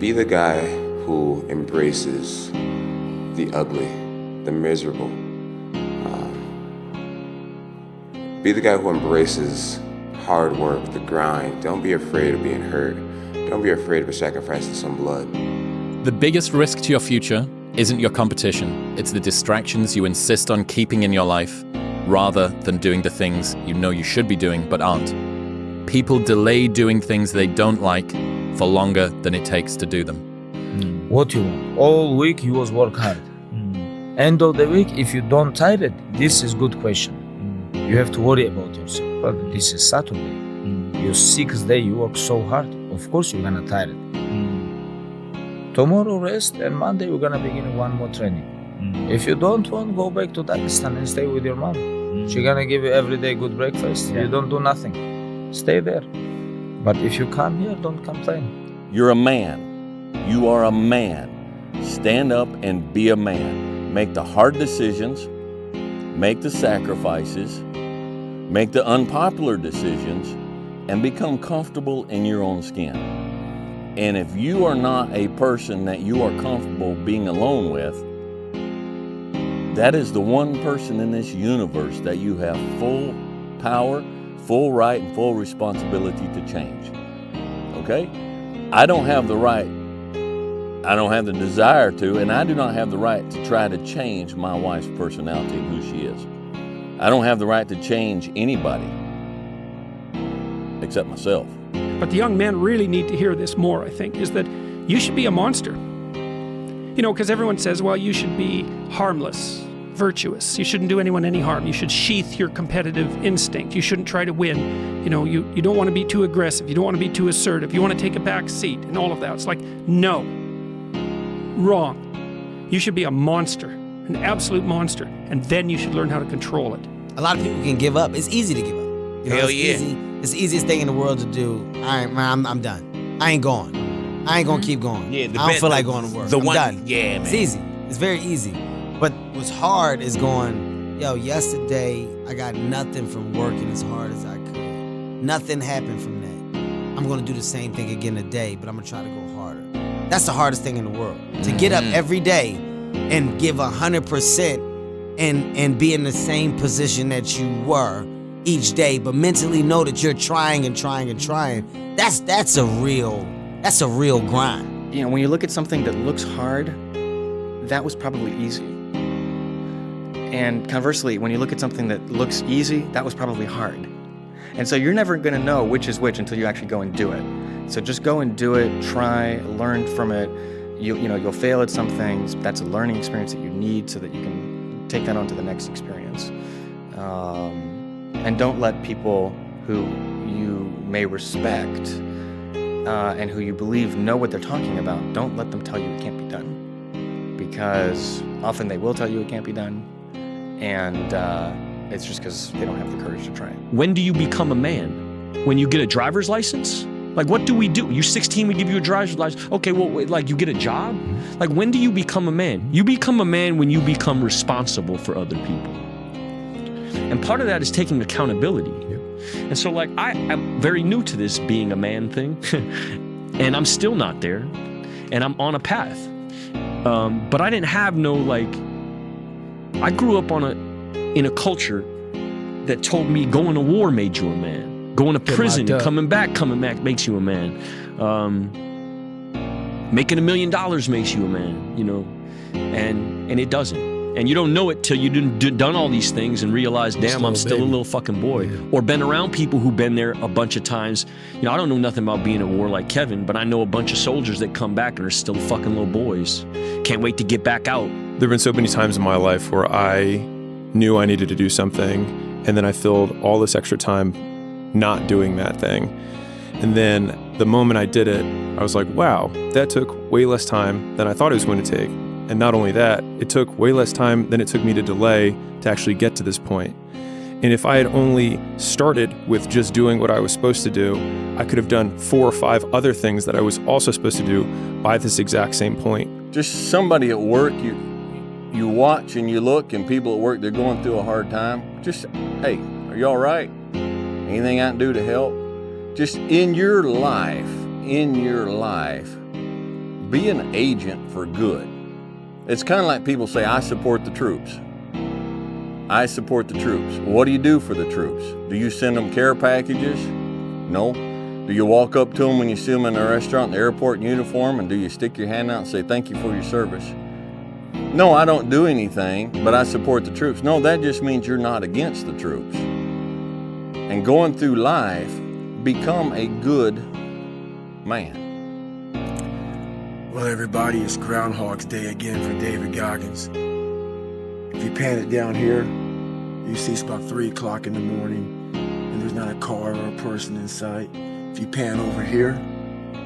Be the guy who embraces the ugly, the miserable. Be the guy who embraces hard work, the grind. Don't be afraid of being hurt. Don't be afraid of sacrificing some blood. The biggest risk to your future isn't your competition. It's the distractions you insist on keeping in your life rather than doing the things you know you should be doing but aren't. People delay doing things they don't like for longer than it takes to do them. What you want? All week you was work hard. End of the week, if you don't tire it, this is good question. You have to worry about yourself. But this is Saturday. Your 6th day, you work so hard. Of course you're gonna tire it. Tomorrow rest, and Monday we're gonna begin one more training. If you don't want, go back to Pakistan and stay with your mom. She's gonna give you every day good breakfast. You don't do nothing. Stay there. But if you come here, don't complain. You're a man. You are a man. Stand up and be a man. Make the hard decisions. Make the sacrifices. Make the unpopular decisions. And become comfortable in your own skin. And if you are not a person that you are comfortable being alone with, that is the one person in this universe that you have full power, full right, and full responsibility to change. Okay? I don't have the right, I don't have the desire to, and I do not have the right to try to change my wife's personality and who she is. I don't have the right to change anybody except myself. But the young men really need to hear this more, I think, is that you should be a monster. You know, because everyone says, well, you should be harmless, virtuous. You shouldn't do anyone any harm. You should sheath your competitive instinct. You shouldn't try to win. You know, you don't want to be too aggressive. You don't want to be too assertive. You want to take a back seat and all of that. It's like, no. Wrong. You should be a monster, an absolute monster, and then you should learn how to control it. A lot of people can give up. It's easy to give up. You know, Hell it's yeah. easy. It's the easiest thing in the world to do. I'm done. I ain't going. I ain't gonna keep going. Yeah, I don't feel like going to work. I'm done. Yeah, man. It's easy. It's very easy. But what's hard is going, yo, yesterday I got nothing from working as hard as I could. Nothing happened from that. I'm gonna do the same thing again today, but I'm gonna try to go harder. That's the hardest thing in the world. To get up every day and give 100% and be in the same position that you were each day, but mentally know that you're trying and trying and trying. That's a real grind. You know, when you look at something that looks hard, that was probably easy. And conversely, when you look at something that looks easy, that was probably hard. And so you're never gonna know which is which until you actually go and do it. So just go and do it, try, learn from it. You'll fail at some things. That's a learning experience that you need so that you can take that on to the next experience. And don't let people who you may respect and who you believe know what they're talking about, don't let them tell you it can't be done. Because often they will tell you it can't be done, and it's just because they don't have the courage to try it. When do you become a man? When you get a driver's license? Like, what do we do? You're 16, we give you a driver's license. Okay, well, wait, like, you get a job? Like, when do you become a man? You become a man when you become responsible for other people. And part of that is taking accountability. And so, like, I'm very new to this being a man thing, and I'm still not there, and I'm on a path. But I didn't have no, like, I grew up in a culture that told me going to war made you a man. Going to prison, coming back makes you a man. Making $1 million makes you a man, you know, and it doesn't. And you don't know it till you've done all these things and realize, damn, I'm still a little fucking boy. Yeah. Or been around people who've been there a bunch of times. You know, I don't know nothing about being at war like Kevin, but I know a bunch of soldiers that come back and are still fucking little boys. Can't wait to get back out. There have been so many times in my life where I knew I needed to do something, and then I filled all this extra time not doing that thing. And then the moment I did it, I was like, wow, that took way less time than I thought it was going to take. And not only that, it took way less time than it took me to delay to actually get to this point. And if I had only started with just doing what I was supposed to do, I could have done 4 or 5 other things that I was also supposed to do by this exact same point. Just somebody at work, you watch and you look, and people at work, they're going through a hard time. Just, hey, are you all right? Anything I can do to help? Just in your life, be an agent for good. It's kind of like people say, I support the troops. I support the troops. What do you do for the troops? Do you send them care packages? No. Do you walk up to them when you see them in the restaurant, in the airport in uniform, and do you stick your hand out and say, thank you for your service? No, I don't do anything, but I support the troops. No, that just means you're not against the troops. And going through life, become a good man. Well, everybody, it's Groundhog's Day again for David Goggins. If you pan it down here, you see it's about 3 o'clock in the morning, and there's not a car or a person in sight. If you pan over here,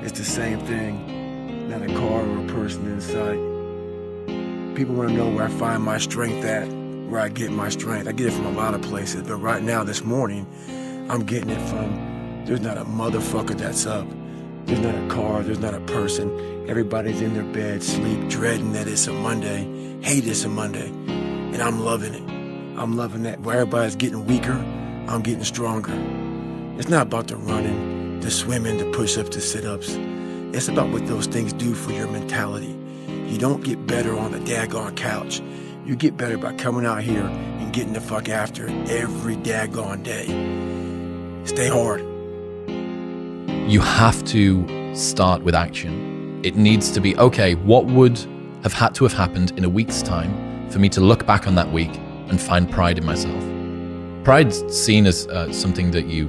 it's the same thing. Not a car or a person in sight. People want to know where I find my strength at, where I get my strength. I get it from a lot of places, but right now, this morning, I'm getting it from, there's not a motherfucker that's up. There's not a car, there's not a person. Everybody's in their bed, sleep, dreading that it's a Monday, hate it's a Monday. And I'm loving it. I'm loving that. Where everybody's getting weaker, I'm getting stronger. It's not about the running, the swimming, the push-ups, the sit-ups. It's about what those things do for your mentality. You don't get better on the daggone couch. You get better by coming out here and getting the fuck after it every daggone day. Stay hard. You have to start with action. It needs to be, okay, what would have had to have happened in a week's time for me to look back on that week and find pride in myself? Pride's seen as something that you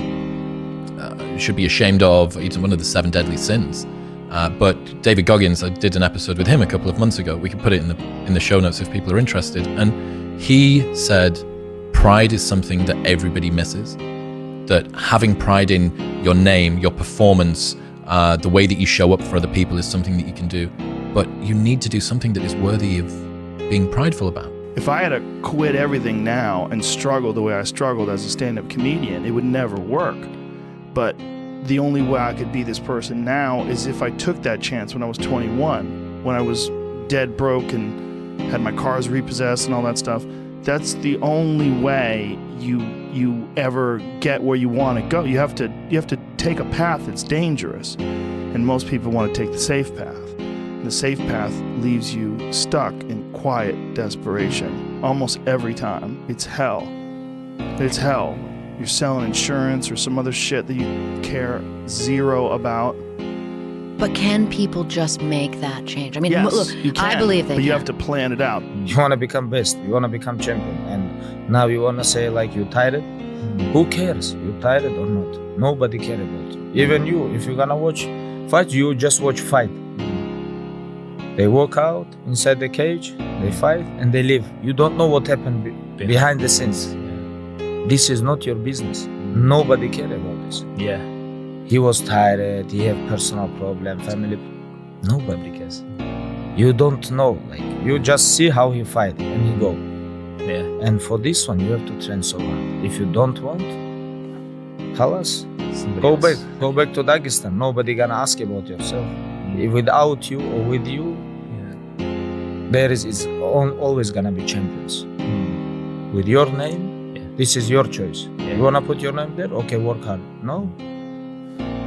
should be ashamed of. It's one of the 7 deadly sins. But David Goggins, I did an episode with him a couple of months ago. We can put it in the show notes if people are interested. And he said pride is something that everybody misses. That having pride in your name, your performance, the way that you show up for other people is something that you can do. But you need to do something that is worthy of being prideful about. If I had to quit everything now and struggle the way I struggled as a stand-up comedian, it would never work. But the only way I could be this person now is if I took that chance when I was 21, when I was dead broke and had my cars repossessed and all that stuff. That's the only way you ever get where you want to go. You have to take a path that's dangerous, and most people want to take the safe path. And the safe path leaves you stuck in quiet desperation almost every time. It's hell. It's hell. You're selling insurance or some other shit that you care zero about. But can people just make that change? I mean, Yes, look, you can, I believe they but you can. have to plan it out. You want to become best. You want to become champion. And now you want to say like you tired? Who cares? You tired or not? Nobody cares about you. Even you, if you're going to watch fight, you just watch fight. They walk out inside the cage, they fight, and they leave. You don't know what happened behind the scenes. This is not your business. Nobody cares about this. Yeah. He was tired, he had personal problem, family. Nobody cares. You don't know. Like you just see how he fight and he go. Yeah. And for this one, you have to train so hard. If you don't want, halas, go back. Go back to Dagestan. Nobody gonna ask about yourself. Without you or with you, there is always gonna be champions. With your name, this is your choice. You wanna put your name there? Okay, work hard. No.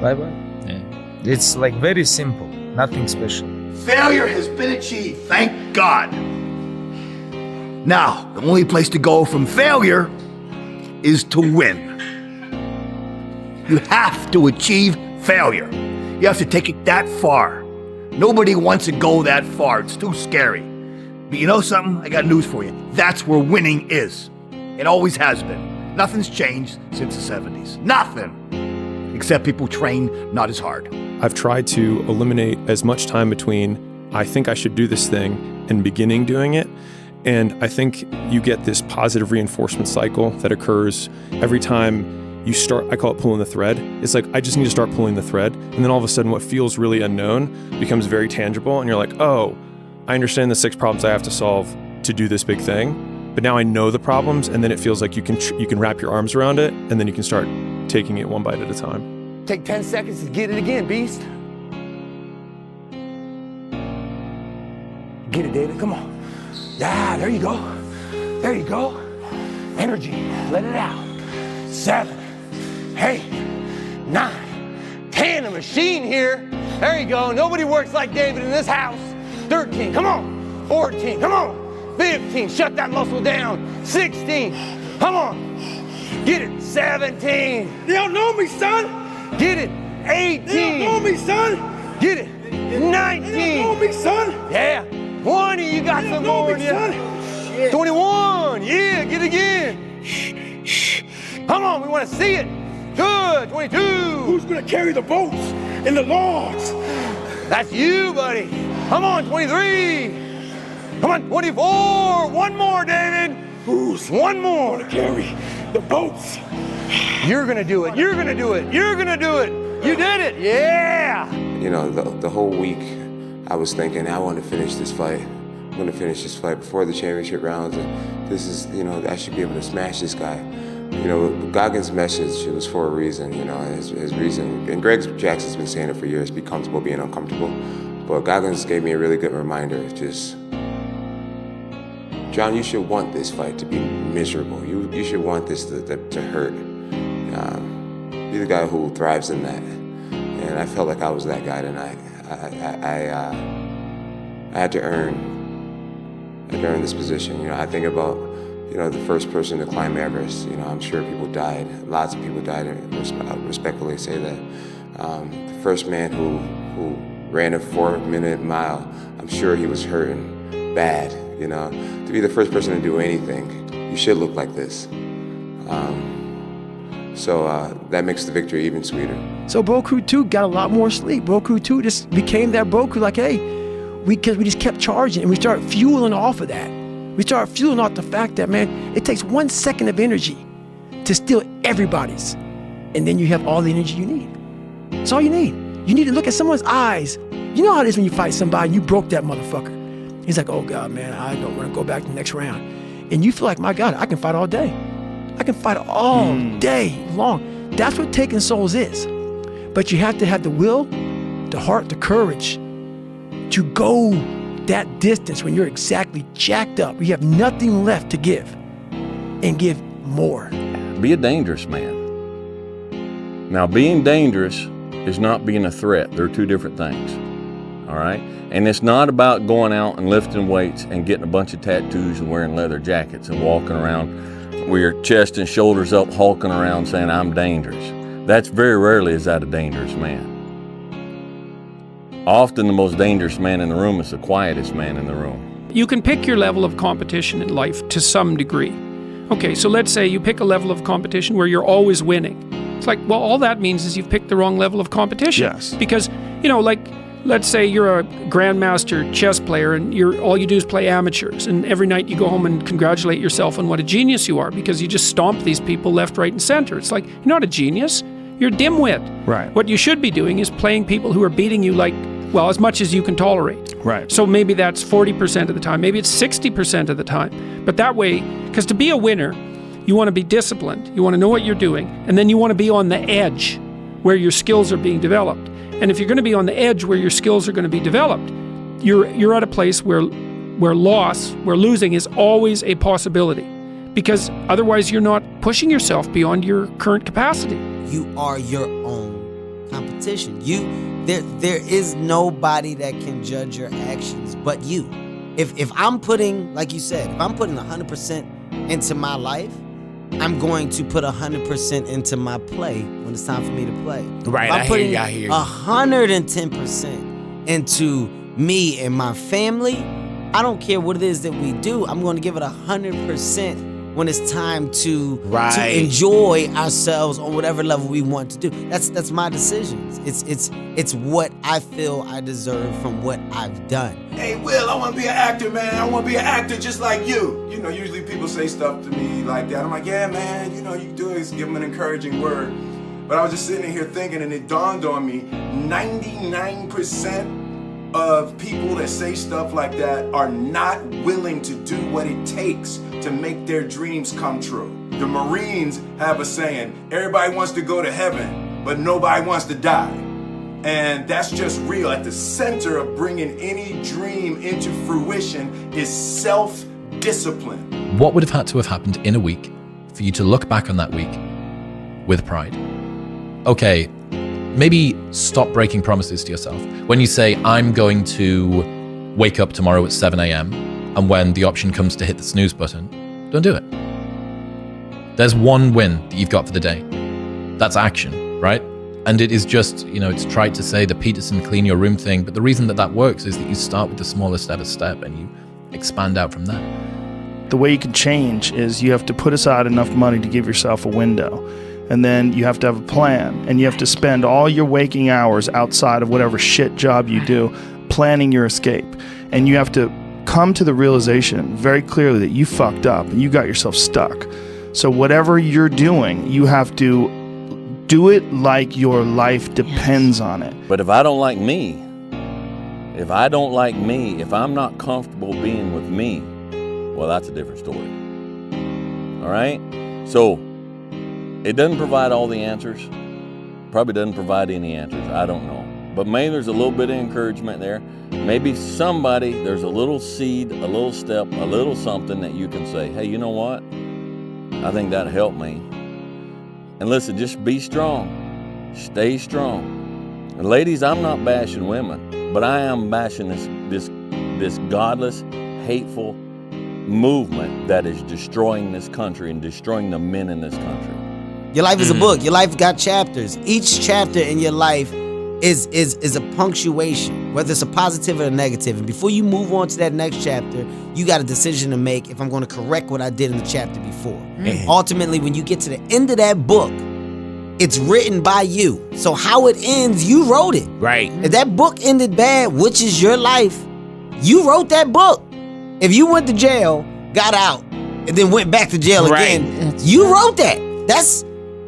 Bye-bye. Yeah. It's like very simple, nothing special. Failure has been achieved, thank God. Now, the only place to go from failure is to win. You have to achieve failure. You have to take it that far. Nobody wants to go that far. It's too scary. But you know something? I got news for you. That's where winning is. It always has been. Nothing's changed since the 70s. Nothing. Except people train not as hard. I've tried to eliminate as much time between I think I should do this thing and beginning doing it. And I think you get this positive reinforcement cycle that occurs every time you start. I call it pulling the thread. It's like, I just need to start pulling the thread. And then all of a sudden what feels really unknown becomes very tangible. And you're like, oh, I understand the 6 problems I have to solve to do this big thing. But now I know the problems. And then it feels like you can wrap your arms around it. And then you can start taking it one bite at a time. Take 10 seconds to get it again, beast. Get it, David, come on. Yeah, there you go. There you go. Energy, let it out. 7, 8, 9, 10, a machine here. There you go. Nobody works like David in this house. 13, come on. 14, come on. 15, shut that muscle down. 16, come on. Get it. 17. They don't know me, son. Get it. 18. They don't know me, son. Get it. 19. They don't know me, son. Yeah. 20, you got some more in you. 21, yeah, get it again. Come on, we want to see it. Good, 22. Who's gonna carry the boats and the logs? That's you, buddy. Come on, 23. Come on, 24. One more, David. Who's one more? gonna carry the boats? You're gonna do it. You're gonna do it. You're gonna do it. You did it. Yeah. You know, the whole week I was thinking, I want to finish this fight. I'm going to finish this fight before the championship rounds. And this is, you know, I should be able to smash this guy. You know, Goggins' message, it was for a reason, you know, his reason. And Greg Jackson's been saying it for years, be comfortable being uncomfortable. But Goggins gave me a really good reminder, just, John, you should want this fight to be miserable. You should want this to hurt. Be the guy who thrives in that. And I felt like I was that guy tonight. I had to earn this position. You know, I think about, you know, the first person to climb Everest. You know, I'm sure people died. Lots of people died. I respectfully say that. The first man who ran a 4-minute mile, I'm sure he was hurting bad. You know, to be the first person to do anything, you should look like this. So that makes the victory even sweeter. So Bro Crew 2 got a lot more sleep. Bro Crew 2 just became that Bro Crew, like, hey, because we just kept charging and we started fueling off of that. We started fueling off the fact that, man, it takes 1 second of energy to steal everybody's. And then you have all the energy you need. That's all you need. You need to look at someone's eyes. You know how it is when you fight somebody and you broke that motherfucker. He's like, oh God, man, I don't want to go back to the next round. And you feel like, my God, I can fight all day. I can fight all day long. That's what taking souls is. But you have to have the will, the heart, the courage to go that distance when you're exactly jacked up. You have nothing left to give and give more. Be a dangerous man. Now, being dangerous is not being a threat. They're two different things. All right? And it's not about going out and lifting weights and getting a bunch of tattoos and wearing leather jackets and walking around with your chest and shoulders up, hulking around saying, I'm dangerous. That's very rarely is that a dangerous man. Often the most dangerous man in the room is the quietest man in the room. You can pick your level of competition in life to some degree. Okay, so let's say you pick a level of competition where you're always winning. It's like, well, all that means is you've picked the wrong level of competition. Yes. Because, you know, like, let's say you're a grandmaster chess player and all you do is play amateurs, and every night you go home and congratulate yourself on what a genius you are because you just stomp these people left, right, and center. It's like, you're not a genius, you're a dimwit. Right. What you should be doing is playing people who are beating you like, well, as much as you can tolerate. Right. So maybe that's 40% of the time, maybe it's 60% of the time. But that way, because to be a winner, you want to be disciplined, you want to know what you're doing, and then you want to be on the edge where your skills are being developed. And if you're going to be on the edge where your skills are going to be developed, you're at a place where losing is always a possibility, because otherwise you're not pushing yourself beyond your current capacity. You are your own competition. There is nobody that can judge your actions but you. If I'm putting, like you said, if I'm putting 100% into my life, I'm going to put 100% into my play when it's time for me to play. Right, I'm putting I hear you. 110% into me and my family. I don't care what it is that we do. I'm going to give it 100% when it's time to enjoy ourselves on whatever level we want to do. That's my decisions. It's what I feel I deserve from what I've done. Hey, Will, I want to be an actor, man. I want to be an actor just like you. You know, usually people say stuff to me like that. I'm like, yeah, man, you know, you do is give them an encouraging word. But I was just sitting here thinking, and it dawned on me, 99% of people that say stuff like that are not willing to do what it takes to make their dreams come true. The Marines have a saying, everybody wants to go to heaven, but nobody wants to die. And that's just real. At the center of bringing any dream into fruition is self-discipline. What would have had to have happened in a week for you to look back on that week with pride? Okay, Maybe stop breaking promises to yourself. When you say, I'm going to wake up tomorrow at 7 a.m., and when the option comes to hit the snooze button, don't do it. There's one win that you've got for the day. That's action, right? And it is just, it's trite to say the Peterson clean your room thing, but the reason that works is that you start with the smallest ever step and you expand out from there. The way you can change is you have to put aside enough money to give yourself a window. And then you have to have a plan, and you have to spend all your waking hours outside of whatever shit job you do planning your escape. And you have to come to the realization very clearly that you fucked up and you got yourself stuck. So whatever you're doing, you have to do it like your life depends on it. But if I don't like me, if I'm not comfortable being with me, well, that's a different story. All right? So it doesn't provide all the answers. Probably doesn't provide any answers. I don't know. But maybe there's a little bit of encouragement there. Maybe there's a little seed, a little step, a little something that you can say, hey, you know what? I think that helped me. And listen, just be strong. Stay strong. And ladies, I'm not bashing women, but I am bashing this godless, hateful movement that is destroying this country and destroying the men in this country. Your life is a book. Your life got chapters. Each chapter in your life is a punctuation, whether it's a positive or a negative. And before you move on to that next chapter, you got a decision to make if I'm going to correct what I did in the chapter before. And ultimately, when you get to the end of that book, it's written by you. So how it ends, you wrote it. Right. If that book ended bad, which is your life, you wrote that book. If you went to jail, got out, and then went back to jail again, you wrote that.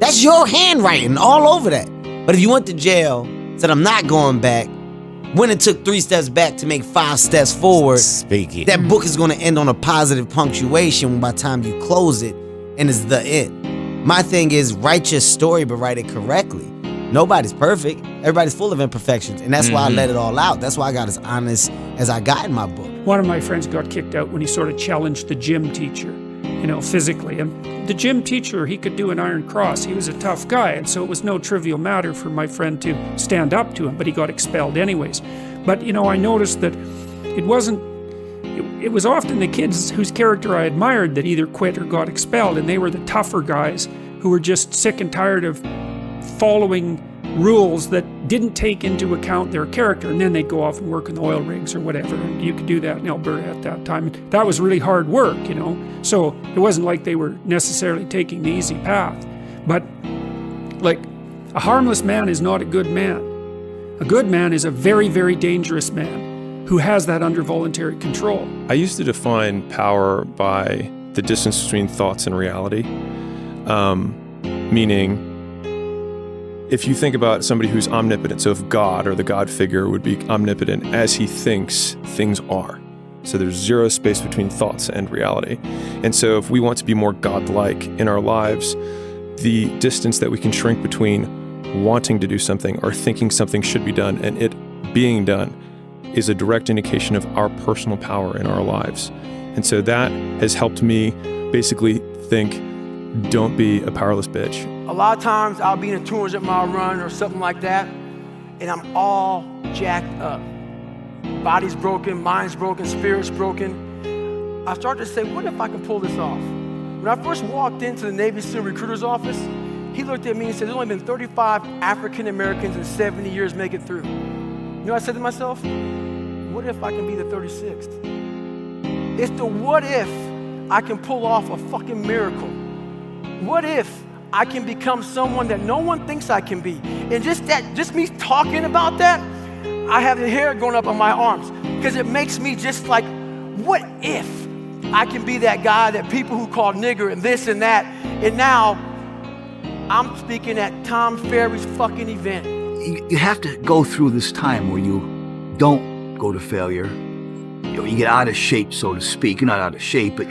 That's your handwriting all over that. But if you went to jail, said I'm not going back, when it took 3 steps back to make 5 steps forward, that book is going to end on a positive punctuation by the time you close it, and it's the end. My thing is, write your story, but write it correctly. Nobody's perfect. Everybody's full of imperfections, and that's why I let it all out. That's why I got as honest as I got in my book. One of my friends got kicked out when he sort of challenged the gym teacher, physically. And the gym teacher, he could do an iron cross. He was a tough guy, and so it was no trivial matter for my friend to stand up to him, but he got expelled anyways. But, I noticed that it was often the kids whose character I admired that either quit or got expelled, and they were the tougher guys who were just sick and tired of following rules that didn't take into account their character, and then they'd go off and work in the oil rigs or whatever. And you could do that in Alberta at that time. That was really hard work, so it wasn't like they were necessarily taking the easy path. But a harmless man is not a good man. A good man is a very, very dangerous man who has that under voluntary control. I used to define power by the distance between thoughts and reality, meaning if you think about somebody who's omnipotent, so if God or the God figure would be omnipotent as he thinks things are. So there's zero space between thoughts and reality. And so if we want to be more God-like in our lives, the distance that we can shrink between wanting to do something or thinking something should be done and it being done is a direct indication of our personal power in our lives. And so that has helped me basically think, don't be a powerless bitch. A lot of times I'll be in a 200-mile run or something like that, and I'm all jacked up. Body's broken, mind's broken, spirit's broken. I started to say, what if I can pull this off? When I first walked into the Navy SEAL recruiter's office, he looked at me and said, there's only been 35 African Americans in 70 years make it through. You know what I said to myself? What if I can be the 36th? It's the what if I can pull off a fucking miracle. What if I can become someone that no one thinks I can be? And just me talking about that, I have the hair going up on my arms because it makes me just like, what if I can be that guy that people who call nigger and this and that, and now I'm speaking at Tom Ferry's fucking event. You have to go through this time where you don't go to failure. You get out of shape, so to speak. You're not out of shape, but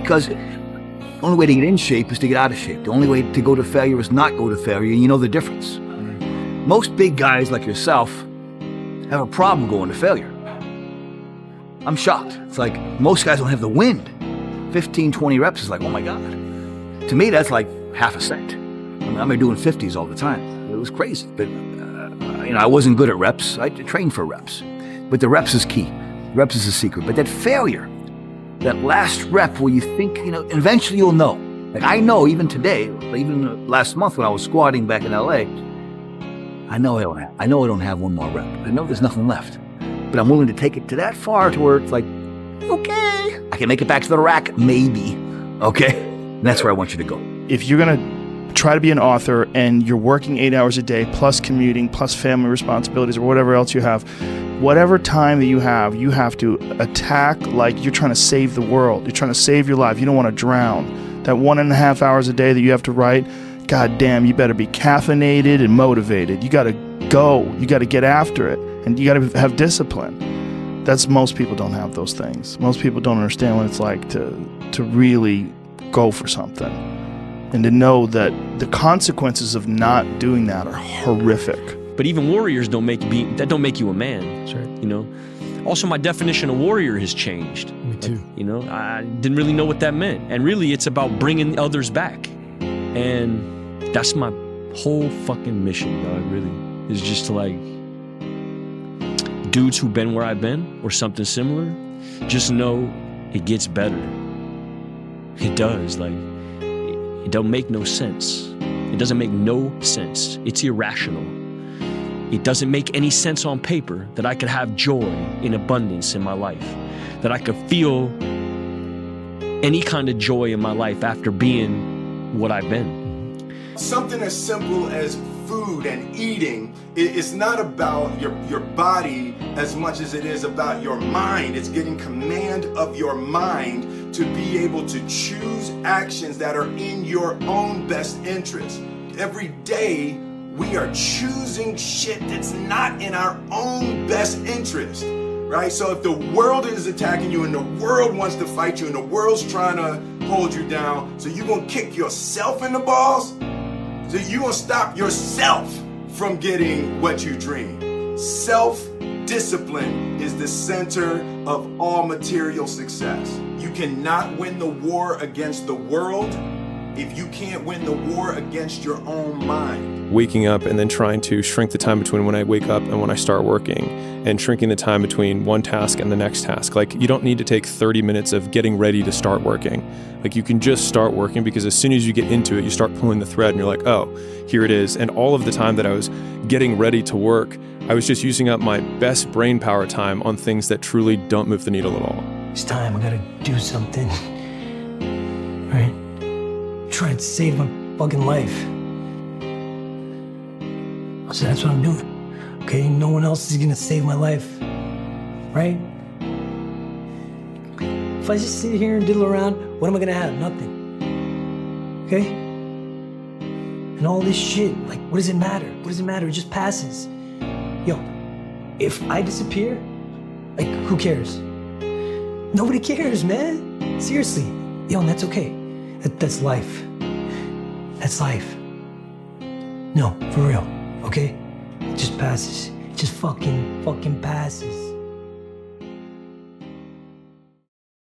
because the only way to get in shape is to get out of shape. The only way to go to failure is not go to failure, and you know the difference. Most big guys like yourself have a problem going to failure. I'm shocked. It's like most guys don't have the wind. 15, 20 reps is like, oh my God. To me, that's like half a cent. I'm doing 50s all the time. was crazy. But I wasn't good at reps. I trained for reps. But the reps is key. Reps is the secret. But that failure, that last rep where you think, eventually you'll know. Like I know even today, even last month when I was squatting back in LA, I know I don't have one more rep. I know there's nothing left. But I'm willing to take it to that far to where it's like, okay, I can make it back to the rack, maybe. Okay? And that's where I want you to go. If you're going to try to be an author and you're working 8 hours a day, plus commuting, plus family responsibilities, or whatever else you have, whatever time that you have to attack like you're trying to save the world. You're trying to save your life. You don't want to drown. That 1.5 hours a day that you have to write, God damn, you better be caffeinated and motivated. You got to go. You got to get after it. And you got to have discipline. Most people don't have those things. Most people don't understand what it's like to really go for something. And to know that the consequences of not doing that are horrific. But even warriors don't make you a man. That's right. Also, my definition of warrior has changed. Me too. I didn't really know what that meant. And really, it's about bringing others back. And that's my whole fucking mission, dog, really. Is just to dudes who've been where I've been or something similar, just know it gets better. It does. It don't make no sense. It doesn't make no sense. It's irrational. It doesn't make any sense on paper that I could have joy in abundance in my life, that I could feel any kind of joy in my life after being what I've been. Something as simple as food and eating, it's not about your body as much as it is about your mind. It's getting command of your mind to be able to choose actions that are in your own best interest. Every day, we are choosing shit that's not in our own best interest, right? So if the world is attacking you and the world wants to fight you and the world's trying to hold you down, so you're gonna kick yourself in the balls? So you're gonna stop yourself from getting what you dream. Self-discipline is the center of all material success. You cannot win the war against the world if you can't win the war against your own mind. Waking up and then trying to shrink the time between when I wake up and when I start working, and shrinking the time between one task and the next task. You don't need to take 30 minutes of getting ready to start working. You can just start working, because as soon as you get into it, you start pulling the thread and you're like, oh, here it is. And all of the time that I was getting ready to work, I was just using up my best brain power time on things that truly don't move the needle at all. It's time. I gotta do something. Right? Try to save my fucking life. So that's what I'm doing. Okay? No one else is gonna save my life. Right? If I just sit here and diddle around, what am I gonna have? Nothing. Okay? And all this shit, what does it matter? What does it matter? It just passes. Yo, if I disappear, who cares? Nobody cares, man. Seriously. Yo, and that's okay. That's life. That's life. No, for real, okay? It just passes. It just fucking passes.